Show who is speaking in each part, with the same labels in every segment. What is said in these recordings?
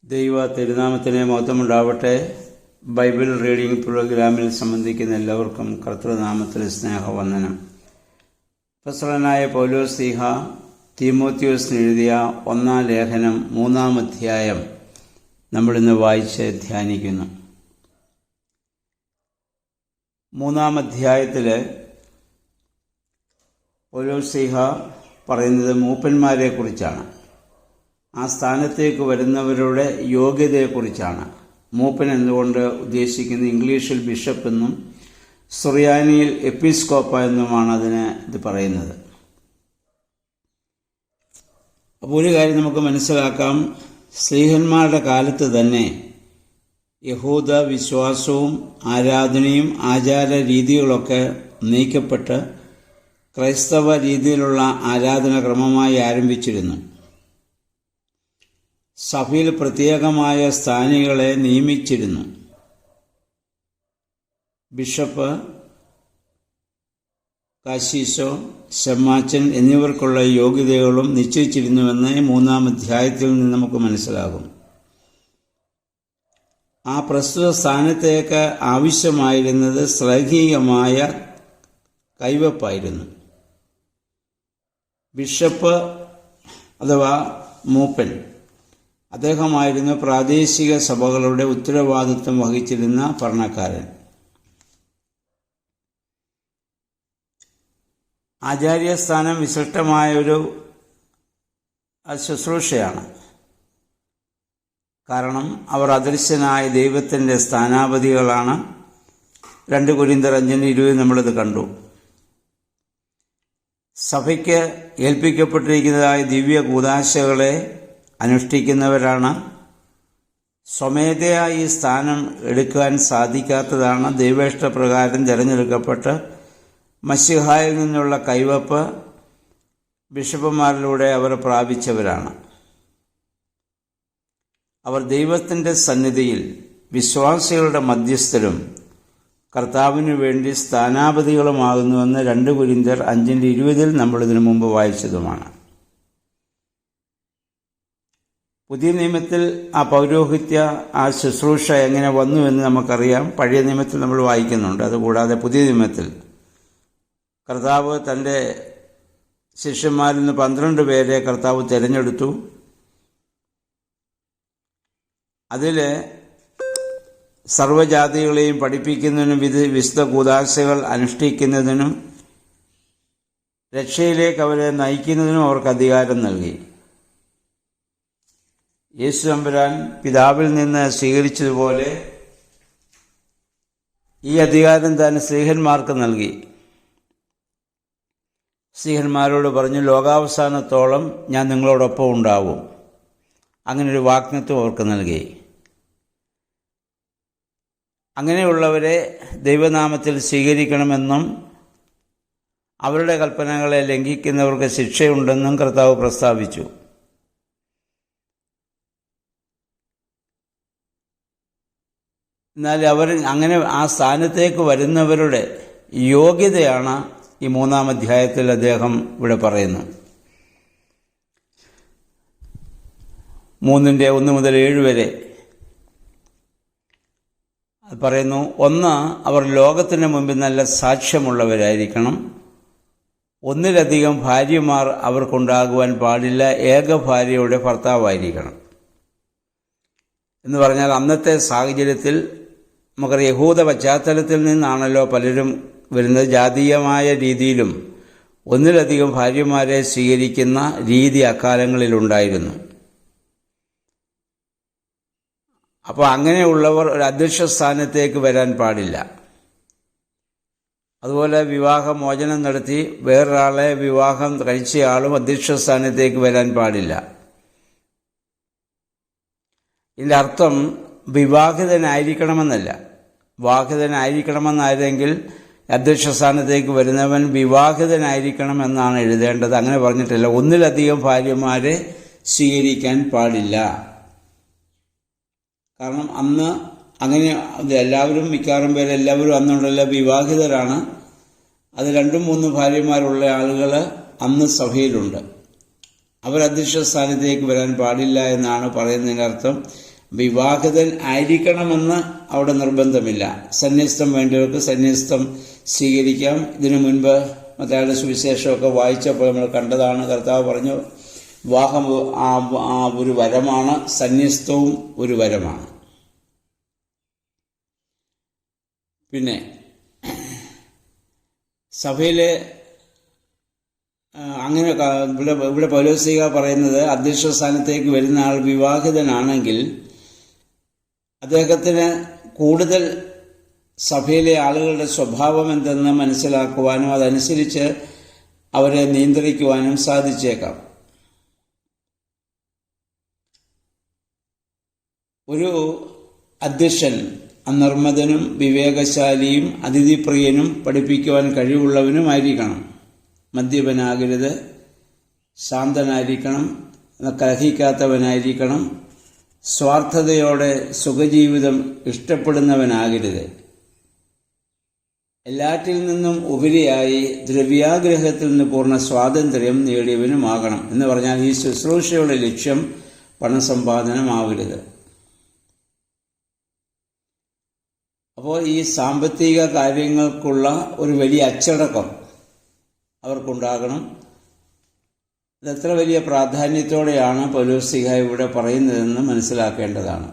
Speaker 1: ദൈവ തിരുനാമത്തിന് മഹത്വമുണ്ടാവട്ടെ. Bible reading പ്രോഗ്രാമിൽ സംബന്ധിക്കുന്ന എല്ലാവർക്കും കർത്തൃനാമത്തിൽ സ്നേഹവന്ദനം. അപ്പോസ്തലനായ പൗലോസ് ശ്ലീഹ തീമോഥെയോസിന് എഴുതിയ 1-ാം ലേഖനം 3-ാം അധ്യായം നമ്മളിന്ന് വായിച്ച് ധ്യാനിക്കുന്നു. 3-ാം അധ്യായത്തിൽ പൗലോസ് ശ്ലീഹ പറയുന്നത് മൂപ്പന്മാരെ കുറിച്ചാണ്. ആ സ്ഥാനത്തേക്ക് വരുന്നവരുടെ യോഗ്യതയെക്കുറിച്ചാണ്. മൂപ്പൻ എന്നുകൊണ്ട് ഉദ്ദേശിക്കുന്നത് ഇംഗ്ലീഷിൽ ബിഷപ്പ് എന്നും സുറിയാനിയിൽ എപ്പിസ്കോപ്പ എന്നുമാണ് ഇത് പറയുന്നത്. അപ്പോൾ ഒരു കാര്യം നമുക്ക് മനസ്സിലാക്കാം. ശ്ലീഹന്മാരുടെ കാലത്ത് തന്നെ യഹൂദ വിശ്വാസവും ആരാധനയും ആചാര രീതികളൊക്കെ നീക്കപ്പെട്ട് ക്രൈസ്തവ രീതിയിലുള്ള ആരാധന ക്രമമായി ആരംഭിച്ചിരുന്നു. സഭയിൽ പ്രത്യേകമായ സ്ഥാനികളെ നിയമിച്ചിരുന്നു. ബിഷപ്പ്, കാശീശോ, ശമ്മാച്ചൻ എന്നിവർക്കുള്ള യോഗ്യതകളും നിശ്ചയിച്ചിരുന്നുവെന്ന് 3-ാം അധ്യായത്തിൽ നിന്ന് നമുക്ക് മനസ്സിലാകും. ആ പ്രസ്തുത സ്ഥാനത്തേക്ക് ആവശ്യമായിരുന്നത് ശ്ലൈഹികമായ കൈവപ്പായിരുന്നു. ബിഷപ്പ് അഥവാ മൂപ്പൻ അദ്ദേഹമായിരുന്നു പ്രാദേശിക സഭകളുടെ ഉത്തരവാദിത്വം വഹിച്ചിരുന്ന ഭരണക്കാരൻ. ആചാര്യസ്ഥാനം വിശിഷ്ടമായൊരു ശുശ്രൂഷയാണ്. കാരണം അവർ അദൃശ്യനായ ദൈവത്തിൻ്റെ സ്ഥാനാപതികളാണ്. 2 കൊരിന്ത്യർ 5:20 നമ്മളിത് കണ്ടു. സഭയ്ക്ക് ഏൽപ്പിക്കപ്പെട്ടിരിക്കുന്നതായ ദിവ്യ കൂദാശകളെ അനുഷ്ഠിക്കുന്നവരാണ്. സ്വമേധയാ ഈ സ്ഥാനം എടുക്കാൻ സാധിക്കാത്തതാണ്. ദൈവേഷ്ടപ്രകാരം തിരഞ്ഞെടുക്കപ്പെട്ട് മശിഹായിൽ നിന്നുള്ള കൈവപ്പ് ബിഷപ്പുമാരിലൂടെ അവർ പ്രാപിച്ചവരാണ്. അവർ ദൈവത്തിൻ്റെ സന്നിധിയിൽ വിശ്വാസികളുടെ മധ്യസ്ഥരും കർത്താവിനു വേണ്ടി സ്ഥാനാപതികളുമാകുന്നുവെന്ന് 2 കൊരിന്ത്യർ 5:20 നമ്മളിതിനു മുമ്പ് വായിച്ചതുമാണ്. പുതിയ നിയമത്തിൽ ആ പൗരോഹിത്യ ആ ശുശ്രൂഷ എങ്ങനെ വന്നു എന്ന് നമുക്കറിയാം. പഴയ നിയമത്തിൽ നമ്മൾ വായിക്കുന്നുണ്ട്. അതുകൂടാതെ പുതിയ നിയമത്തിൽ കർത്താവ് തൻ്റെ ശിഷ്യന്മാരിൽ നിന്ന് 12 പേരെ കർത്താവ് തിരഞ്ഞെടുത്തു. അതിൽ സർവ്വജാതികളെയും പഠിപ്പിക്കുന്നതിനും വിശുദ്ധ കൂദാശകൾ അനുഷ്ഠിക്കുന്നതിനും രക്ഷയിലേക്ക് അവരെ നയിക്കുന്നതിനും അവർക്ക് അധികാരം നൽകി. യേശു തമ്പുരാൻ പിതാവിൽ നിന്ന് സ്വീകരിച്ചതുപോലെ ഈ അധികാരം താൻ സ്ലീഹന്മാർക്ക് നൽകി. സ്ലീഹന്മാരോട് പറഞ്ഞു, ലോകാവസാനത്തോളം ഞാൻ നിങ്ങളോടൊപ്പം ഉണ്ടാവും. അങ്ങനൊരു വാഗ്ദത്തം അവർക്ക് നൽകി. അങ്ങനെയുള്ളവരെ ദൈവനാമത്തിൽ സ്വീകരിക്കണമെന്നും അവരുടെ കൽപ്പനകളെ ലംഘിക്കുന്നവർക്ക് ശിക്ഷയുണ്ടെന്നും കർത്താവ് പ്രസ്താവിച്ചു. എന്നാൽ അങ്ങനെ ആ സ്ഥാനത്തേക്ക് വരുന്നവരുടെ യോഗ്യതയാണ് ഈ 3-ാം അധ്യായത്തിൽ അദ്ദേഹം ഇവിടെ പറയുന്നു. 3:1 മുതൽ 7 വരെ പറയുന്നു. 1, അവർ ലോകത്തിന് മുമ്പിൽ നല്ല സാക്ഷ്യമുള്ളവരായിരിക്കണം. 1-ലധികം ഭാര്യമാർ അവർക്കുണ്ടാകുവാൻ പാടില്ല. ഏക ഭാര്യയുടെ ഭർത്താവായിരിക്കണം. എന്ന് പറഞ്ഞാൽ അന്നത്തെ സാഹചര്യത്തിൽ നമുക്കറിയാം, യഹൂദ പശ്ചാത്തലത്തിൽ നിന്നാണല്ലോ പലരും വരുന്നത്. ജാതീയമായ രീതിയിലും 1-ലധികം ഭാര്യമാരെ സ്വീകരിക്കുന്ന രീതി അക്കാലങ്ങളിലുണ്ടായിരുന്നു. അപ്പോൾ അങ്ങനെയുള്ളവർ ഒരു അധ്യക്ഷ സ്ഥാനത്തേക്ക് വരാൻ പാടില്ല. അതുപോലെ വിവാഹമോചനം നടത്തി വേറൊരാളെ വിവാഹം കഴിച്ചയാളും അധ്യക്ഷ സ്ഥാനത്തേക്ക് വരാൻ പാടില്ല. ഇതിൻ്റെ അർത്ഥം വിവാഹിതനായിരിക്കണമെന്നല്ല. വിവാഹിതനായിരിക്കണമെന്നായിരുന്നെങ്കിൽ അധ്യക്ഷ സ്ഥാനത്തേക്ക് വരുന്നവൻ വിവാഹിതനായിരിക്കണമെന്നാണ് എഴുതേണ്ടത്. അങ്ങനെ പറഞ്ഞിട്ടില്ല. 1-ലധികം ഭാര്യമാരെ സ്വീകരിക്കാൻ പാടില്ല. കാരണം അന്ന് അങ്ങനെ എല്ലാവരും മിക്കവാറും പേരെല്ലാവരും അന്നുണ്ടല്ലോ വിവാഹിതരാണ്. അത് 2-3 ഭാര്യമാരുള്ള ആളുകൾ അന്ന് സഭയിലുണ്ട്. അവർ അധ്യക്ഷ സ്ഥാനത്തേക്ക് വരാൻ പാടില്ല എന്നാണ് പറയുന്നതിനർത്ഥം. വിവാഹിതൻ ആയിരിക്കണമെന്ന് അവിടെ നിർബന്ധമില്ല. സന്യസ്തം വേണ്ടവർക്ക് സന്യസ്തം സ്വീകരിക്കാം. ഇതിനു മുൻപ് മത്തായിയുടെ സുവിശേഷമൊക്കെ വായിച്ചപ്പോൾ നമ്മൾ കണ്ടതാണ്. കർത്താവ് പറഞ്ഞു, വിവാഹം ഒരു വരമാണ്, സന്യസ്തവും ഒരു വരമാണ്. പിന്നെ സഭയിലെ അങ്ങനെ ഇവിടെ പൗലോസ്ലീഹ പറയുന്നത്, അധ്യക്ഷ സ്ഥാനത്തേക്ക് വരുന്ന ആൾ വിവാഹിതനാണെങ്കിൽ അദ്ദേഹത്തിന് കൂടുതൽ സഭയിലെ ആളുകളുടെ സ്വഭാവം എന്തെന്ന് മനസ്സിലാക്കുവാനും അതനുസരിച്ച് അവരെ നിയന്ത്രിക്കുവാനും സാധിച്ചേക്കാം. ഒരു അധ്യക്ഷൻ അനർമ്മദനും വിവേകശാലിയും അതിഥിപ്രിയനും പഠിപ്പിക്കുവാൻ കഴിവുള്ളവനുമായിരിക്കണം. മദ്യപനാകരുത്, ശാന്തനായിരിക്കണം, കലഹിക്കാത്തവനായിരിക്കണം, സ്വാർത്ഥതയോടെ സുഖജീവിതം ഇഷ്ടപ്പെടുന്നവനാകരുത്. എല്ലാറ്റിൽ നിന്നും ഉപരിയായി ദ്രവ്യാഗ്രഹത്തിൽ നിന്ന് പൂർണ്ണ സ്വാതന്ത്ര്യം നേടിയവനുമാകണം. എന്ന് പറഞ്ഞാൽ ഈ ശുശ്രൂഷയുടെ ലക്ഷ്യം പണസമ്പാദനമാവരുത്. അപ്പോൾ ഈ സാമ്പത്തിക കാര്യങ്ങൾക്കുള്ള ഒരു വലിയ അച്ചടക്കം അവർക്കുണ്ടാകണം. ഇതെത്ര വലിയ പ്രാധാന്യത്തോടെയാണ് പൗലോസ്ലീഹ ഇവിടെ പറയുന്നതെന്ന് മനസ്സിലാക്കേണ്ടതാണ്.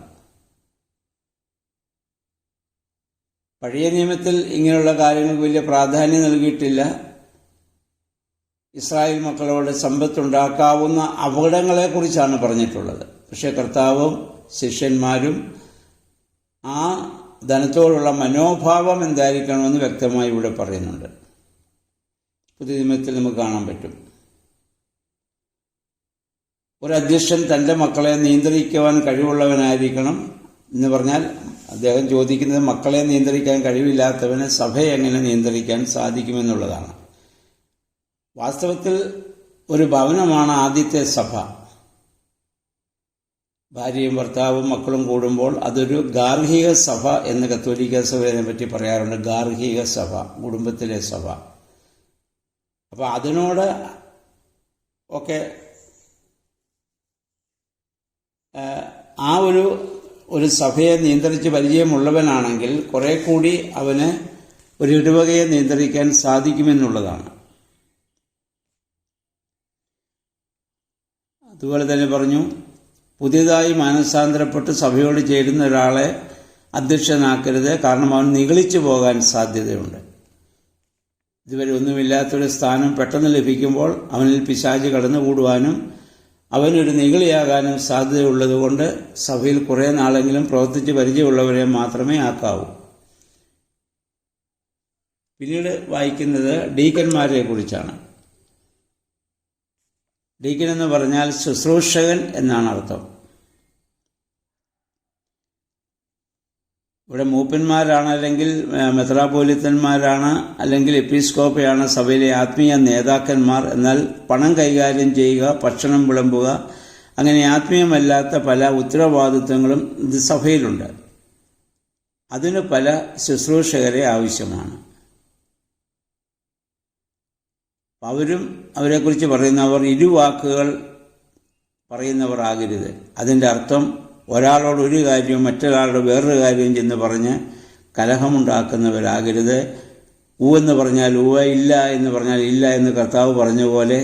Speaker 1: പഴയ നിയമത്തിൽ ഇങ്ങനെയുള്ള കാര്യങ്ങൾക്ക് വലിയ പ്രാധാന്യം നൽകിയിട്ടില്ല. ഇസ്രായേൽ മക്കളോട് സമ്പത്തുണ്ടാക്കാവുന്ന അപകടങ്ങളെക്കുറിച്ചാണ് പറഞ്ഞിട്ടുള്ളത്. പക്ഷേ കർത്താവും ശിഷ്യന്മാരും ആ ധനത്തോടുള്ള മനോഭാവം എന്തായിരിക്കണമെന്ന് വ്യക്തമായി ഇവിടെ പറയുന്നുണ്ട്. പുതിയ നിയമത്തിൽ നമുക്ക് കാണാൻ പറ്റും. ഒരു അധ്യക്ഷൻ തൻ്റെ മക്കളെ നിയന്ത്രിക്കുവാൻ കഴിവുള്ളവനായിരിക്കണം എന്ന് പറഞ്ഞാൽ അദ്ദേഹം ചോദിക്കുന്നത് മക്കളെ നിയന്ത്രിക്കാൻ കഴിവില്ലാത്തവന് സഭയെ എങ്ങനെ നിയന്ത്രിക്കാൻ സാധിക്കുമെന്നുള്ളതാണ്. വാസ്തവത്തിൽ ഒരു ഭവനമാണ് ആദ്യത്തെ സഭ. ഭാര്യയും ഭർത്താവും മക്കളും കൂടുമ്പോൾ അതൊരു ഗാർഹിക സഭ എന്ന് കത്തോലിക്ക സഭയെ പറ്റി പറയാറുണ്ട്. ഗാർഹിക സഭ, കുടുംബത്തിലെ സഭ. അപ്പോൾ അതിനോട് ഒക്കെ ആ ഒരു സഭയെ നിയന്ത്രിച്ച് പരിചയമുള്ളവനാണെങ്കിൽ കുറെ കൂടി അവന് ഒരു ഇടവകയെ നിയന്ത്രിക്കാൻ സാധിക്കുമെന്നുള്ളതാണ്. അതുപോലെ തന്നെ പറഞ്ഞു, പുതിയതായി മാനസാന്തരപ്പെട്ട് സഭയോട് ചേരുന്ന ഒരാളെ അധ്യക്ഷനാക്കരുത്, കാരണം അവൻ നിഗളിച്ചു പോകാൻ സാധ്യതയുണ്ട്. ഇതുവരെ ഒന്നുമില്ലാത്തൊരു സ്ഥാനം പെട്ടെന്ന് ലഭിക്കുമ്പോൾ അവനിൽ പിശാച് കടന്നുകൂടുവാനും അവനൊരു നിഗളിയാകാനും സാധ്യതയുള്ളതുകൊണ്ട് സഭയിൽ കുറേ നാളെങ്കിലും പ്രവർത്തിച്ച് പരിചയമുള്ളവരെ മാത്രമേ ആക്കാവൂ. പിന്നീട് വായിക്കുന്നത് ഡീക്കന്മാരെ കുറിച്ചാണ്. ഡീക്കൻ എന്ന് പറഞ്ഞാൽ ശുശ്രൂഷകൻ എന്നാണ് അർത്ഥം. ഇവിടെ മൂപ്പന്മാരാണ്, അല്ലെങ്കിൽ മെത്രാപോലിത്തന്മാരാണ്, അല്ലെങ്കിൽ എപ്പിസ്കോപ്പയാണ് സഭയിലെ ആത്മീയ നേതാക്കന്മാർ. എന്നാൽ പണം കൈകാര്യം ചെയ്യുക, ഭക്ഷണം വിളമ്പുക, അങ്ങനെ ആത്മീയമല്ലാത്ത പല ഉത്തരവാദിത്വങ്ങളും ഇത് സഭയിലുണ്ട്. അതിന് പല ശുശ്രൂഷകരെ ആവശ്യമാണ്. അവരും അവരെക്കുറിച്ച് പറയുന്നവർ ഇരുവാക്കുകൾ പറയുന്നവർ ആകരുത്. അതിൻ്റെ അർത്ഥം ഒരാളോട് ഒരു കാര്യവും മറ്റൊരാളോട് വേറൊരു കാര്യവും ചെന്ന് പറഞ്ഞ് കലഹമുണ്ടാക്കുന്നവരാകരുത്. എന്ന് പറഞ്ഞാൽ ഇല്ല എന്ന് പറഞ്ഞാൽ ഇല്ല എന്ന് കർത്താവ് പറഞ്ഞ പോലെ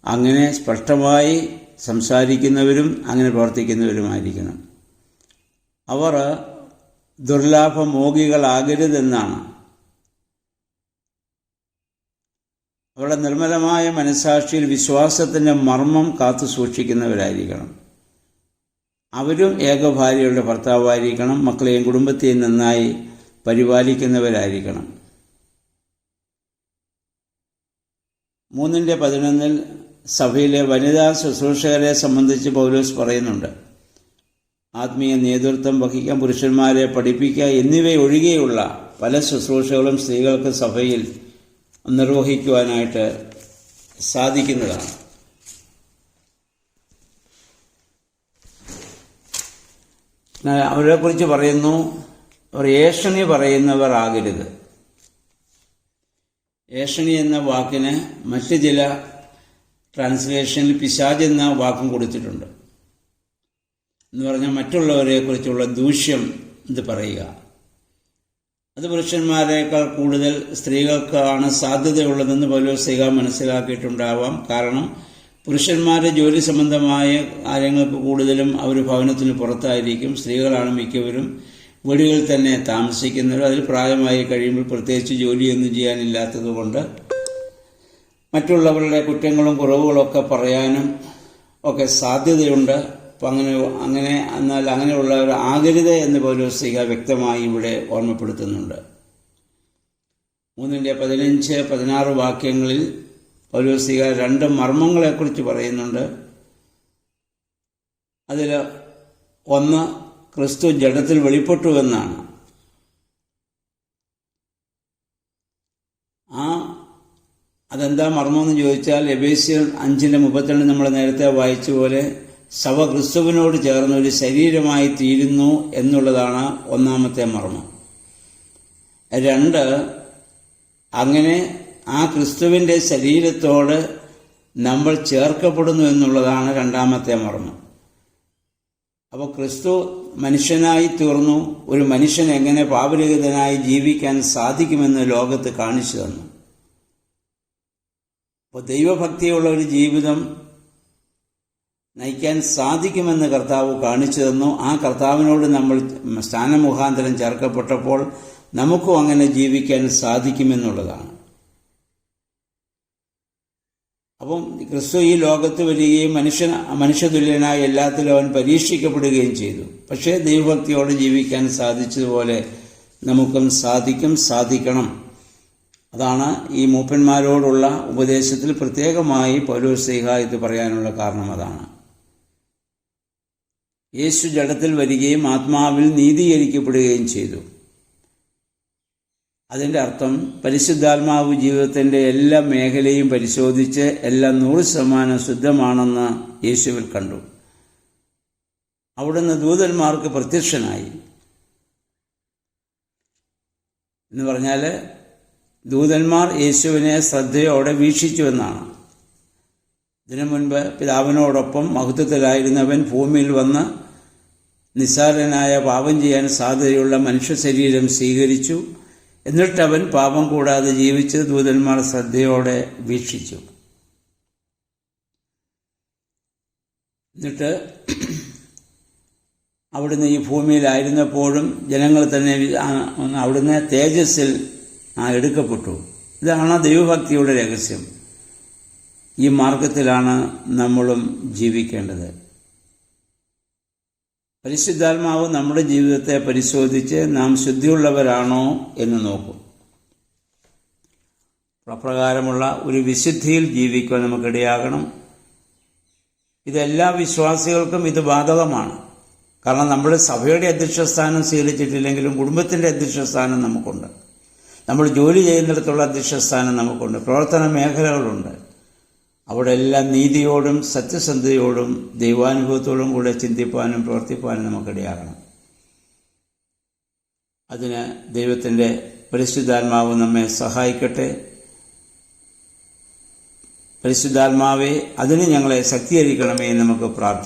Speaker 1: അങ്ങനെ സ്പഷ്ടമായി സംസാരിക്കുന്നവരും അങ്ങനെ പ്രവർത്തിക്കുന്നവരുമായിരിക്കണം. അവർ ദുർലാഭമോഹികളാകരുതെന്നാണ്. അവരുടെ നിർമ്മലമായ മനസാക്ഷിയിൽ വിശ്വാസത്തിൻ്റെ മർമ്മം കാത്തു സൂക്ഷിക്കുന്നവരായിരിക്കണം. അവരും ഏകഭാര്യയുടെ ഭർത്താവായിരിക്കണം. മക്കളെയും കുടുംബത്തെയും നന്നായി പരിപാലിക്കുന്നവരായിരിക്കണം. 3:11 സഭയിലെ വനിതാ ശുശ്രൂഷകരെ സംബന്ധിച്ച് പൗലോസ് പറയുന്നുണ്ട്. ആത്മീയ നേതൃത്വം വഹിക്കാൻ, പുരുഷന്മാരെ പഠിപ്പിക്കുക എന്നിവയൊഴികെയുള്ള പല ശുശ്രൂഷകളും സ്ത്രീകൾക്ക് സഭയിൽ നിർവഹിക്കുവാനായിട്ട് സാധിക്കുന്നതാണ്. അവരെക്കുറിച്ച് പറയുന്നു, അവർ ഏഷണി പറയുന്നവർ ആകരുത്. ഏഷണി എന്ന വാക്കിന് മറ്റ് ചില ട്രാൻസ്ലേഷനിൽ പിശാച് എന്ന വാക്കും കൊടുത്തിട്ടുണ്ട്. എന്ന് പറഞ്ഞാൽ മറ്റുള്ളവരെ കുറിച്ചുള്ള ദൂഷ്യം ഇത് പറയുക. അത് പുരുഷന്മാരെക്കാൾ കൂടുതൽ സ്ത്രീകൾക്കാണ് സാധ്യതയുള്ളതെന്ന് പൗലോസ്ലീഹ മനസ്സിലാക്കിയിട്ടുണ്ടാവാം. കാരണം പുരുഷന്മാരെ ജോലി സംബന്ധമായ കാര്യങ്ങൾക്ക് കൂടുതലും അവർ ഭവനത്തിന് പുറത്തായിരിക്കും. സ്ത്രീകളാണ് മിക്കവരും വീടുകളിൽ തന്നെ താമസിക്കുന്നവർ. അതിൽ പ്രായമായി കഴിയുമ്പോൾ പ്രത്യേകിച്ച് ജോലിയൊന്നും ചെയ്യാനില്ലാത്തതുകൊണ്ട് മറ്റുള്ളവരുടെ കുറ്റങ്ങളും കുറവുകളൊക്കെ പറയാനും ഒക്കെ സാധ്യതയുണ്ട്. അപ്പം എന്നാൽ അങ്ങനെയുള്ളവർ ആകരുത് എന്ന് പൗലോസ്ലീഹ വ്യക്തമായി ഇവിടെ ഓർമ്മപ്പെടുത്തുന്നുണ്ട്. 3:15-16 വാക്യങ്ങളിൽ പൗലോസ്ലീഹ 2 മർമ്മങ്ങളെക്കുറിച്ച് പറയുന്നുണ്ട്. അതിൽ ഒന്ന് ക്രിസ്തു ജഡത്തിൽ വെളിപ്പെട്ടു എന്നാണ്. അതെന്താ മർമ്മമെന്ന് ചോദിച്ചാൽ എഫേസ്യർ 5:32 നമ്മൾ നേരത്തെ വായിച്ച പോലെ സഭ ക്രിസ്തുവിനോട് ചേർന്ന് ഒരു ശരീരമായി തീരുന്നു എന്നുള്ളതാണ് ഒന്നാമത്തെ മർമ്മം. 2, അങ്ങനെ ആ ക്രിസ്തുവിൻ്റെ ശരീരത്തോട് നമ്മൾ ചേർക്കപ്പെടുന്നു എന്നുള്ളതാണ് രണ്ടാമത്തെ മർമ്മം. അപ്പോൾ ക്രിസ്തു മനുഷ്യനായി തീർന്നു. ഒരു മനുഷ്യൻ എങ്ങനെ പാപരഹിതനായി ജീവിക്കാൻ സാധിക്കുമെന്ന് ലോകത്ത് കാണിച്ചു തന്നു. അപ്പോൾ ദൈവഭക്തിയുള്ള ഒരു ജീവിതം നയിക്കാൻ സാധിക്കുമെന്ന് കർത്താവ് കാണിച്ചു തന്നു. ആ കർത്താവിനോട് നമ്മൾ സ്നാനമുഖാന്തരം ചേർക്കപ്പെട്ടപ്പോൾ നമുക്കും അങ്ങനെ ജീവിക്കാൻ സാധിക്കുമെന്നുള്ളതാണ്. അപ്പം ക്രിസ്തു ഈ ലോകത്ത് വരികയും മനുഷ്യതുല്യനായ എല്ലാത്തിലും അവൻ പരീക്ഷിക്കപ്പെടുകയും ചെയ്തു. പക്ഷേ ദൈവഭക്തിയോടെ ജീവിക്കാൻ സാധിച്ചതുപോലെ നമുക്കും സാധിക്കണം. അതാണ് ഈ മൂപ്പന്മാരോടുള്ള ഉപദേശത്തിൽ പ്രത്യേകമായി പൗലോസ്ലീഹ ഇത് പറയാനുള്ള കാരണം. അതാണ് യേശു ജഡത്തിൽ വരികയും ആത്മാവിൽ നീതീകരിക്കപ്പെടുകയും ചെയ്തു. അതിൻ്റെ അർത്ഥം പരിശുദ്ധാത്മാവ് ജീവിതത്തിൻ്റെ എല്ലാ മേഖലയും പരിശോധിച്ച് എല്ലാം 100% ശുദ്ധമാണെന്ന് യേശുവിൽ കണ്ടു. അവിടുന്ന് ദൂതന്മാർക്ക് പ്രത്യക്ഷനായി എന്ന് പറഞ്ഞാൽ ദൂതന്മാർ യേശുവിനെ ശ്രദ്ധയോടെ വീക്ഷിച്ചുവെന്നാണ്. ഇതിനു മുൻപ് പിതാവിനോടൊപ്പം മഹത്വത്തിലായിരുന്നവൻ ഭൂമിയിൽ വന്ന് നിസ്സാരനായ പാപം ചെയ്യാൻ സാധ്യതയുള്ള മനുഷ്യ ശരീരം സ്വീകരിച്ചു. എന്നിട്ടവൻ പാപം കൂടാതെ ജീവിച്ച് ദൂതന്മാർ ശ്രദ്ധയോടെ വീക്ഷിച്ചു. എന്നിട്ട് അവിടുന്ന് ഈ ഭൂമിയിലായിരുന്നപ്പോഴും ജനങ്ങൾ തന്നെ അവിടുന്ന് തേജസ്സിൽ എടുക്കപ്പെട്ടു. ഇതാണ് ദൈവഭക്തിയുടെ രഹസ്യം. ഈ മാർഗത്തിലാണ് നമ്മളും ജീവിക്കേണ്ടത്. പരിശുദ്ധാത്മാവ് നമ്മുടെ ജീവിതത്തെ പരിശോധിച്ച് നാം ശുദ്ധിയുള്ളവരാണോ എന്ന് നോക്കും. അപ്രകാരമുള്ള ഒരു വിശുദ്ധിയിൽ ജീവിക്കാൻ നമുക്കിടയാകണം. ഇതെല്ലാ വിശ്വാസികൾക്കും ഇത് ബാധകമാണ്. കാരണം നമ്മൾ സഭയുടെ അധ്യക്ഷസ്ഥാനം സ്വീകരിച്ചിട്ടില്ലെങ്കിലും കുടുംബത്തിൻ്റെ അധ്യക്ഷസ്ഥാനം നമുക്കുണ്ട്. നമ്മൾ ജോലി ചെയ്യുന്നിടത്തുള്ള അധ്യക്ഷസ്ഥാനം നമുക്കുണ്ട്. പ്രവർത്തന മേഖലകളുണ്ട്. അവിടെ എല്ലാം നീതിയോടും സത്യസന്ധതയോടും ദൈവാനുഭവത്തോടും കൂടെ ചിന്തിപ്പാനും പ്രവർത്തിപ്പാനും നമുക്കിടയാകണം. അതിന് ദൈവത്തിൻ്റെ പരിശുദ്ധാത്മാവ് നമ്മെ സഹായിക്കട്ടെ. പരിശുദ്ധാത്മാവെ അതിന് ഞങ്ങളെ ശക്തീകരിക്കണമേ എന്ന് നമുക്ക് പ്രാർത്ഥിക്കാം.